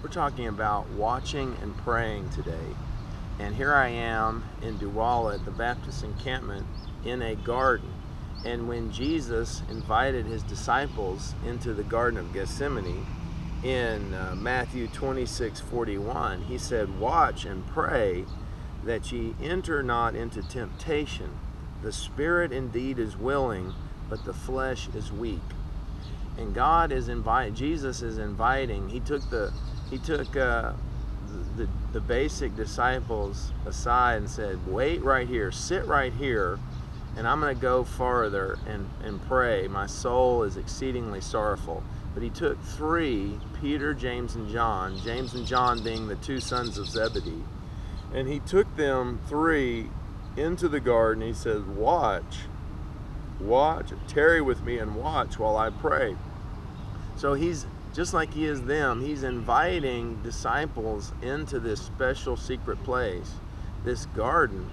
We're talking about watching and praying today. And here I am in Douala at the Baptist encampment in a garden. And when Jesus invited his disciples into the Garden of Gethsemane in Matthew 26:41, he said, "Watch and pray that ye enter not into temptation. The spirit indeed is willing, but the flesh is weak." And Jesus is inviting. He took the basic disciples aside and said, "Wait right here, sit right here, and I'm going to go farther and pray. My soul is exceedingly sorrowful." But he took three, Peter, James, and John being the two sons of Zebedee, and he took them three into the garden. He said, watch, tarry with me and watch while I pray. So he's, just like he is them, he's inviting disciples into this special secret place, this garden.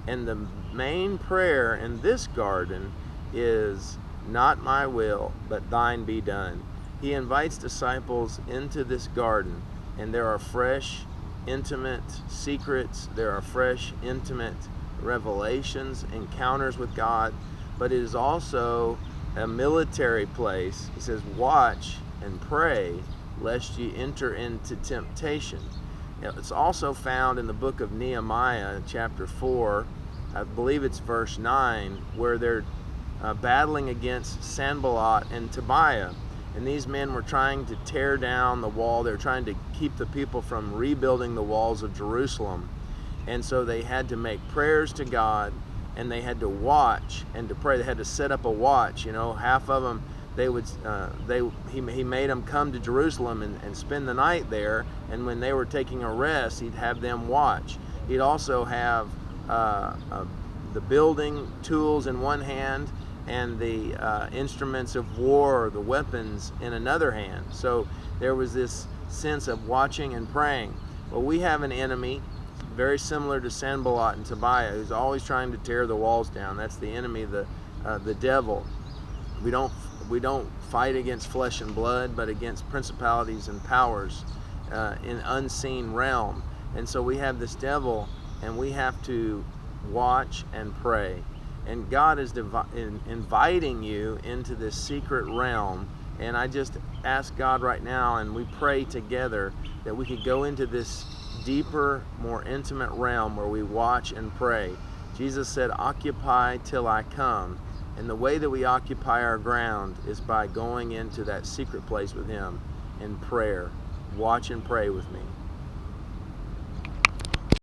And the main prayer in this garden is, "Not my will, but thine be done." He invites disciples into this garden, and there are fresh, intimate secrets, there are fresh, intimate revelations, encounters with God, but it is also a military place. He says, "Watch and pray lest ye enter into temptation." It's also found in the book of Nehemiah, chapter 4, I believe it's verse 9, where they're battling against Sanballat and Tobiah. And these men were trying to tear down the wall. They're trying to keep the people from rebuilding the walls of Jerusalem. And so they had to make prayers to God, and they had to watch and to pray. They had to set up a watch. Half of them, he made them come to Jerusalem and spend the night there. And when they were taking a rest, he'd have them watch. He'd also have the building tools in one hand and the instruments of war, or the weapons, in another hand. So there was this sense of watching and praying. Well, we have an enemy very similar to Sanballat and Tobiah, who's always trying to tear the walls down. That's the enemy, the devil. We don't fight against flesh and blood, but against principalities and powers in unseen realm. And so we have this devil, and we have to watch and pray. And God is inviting you into this secret realm. And I just ask God right now, and we pray together, that we could go into this deeper, more intimate realm where we watch and pray. Jesus said, "Occupy till I come." And the way that we occupy our ground is by going into that secret place with him in prayer. Watch and pray with me.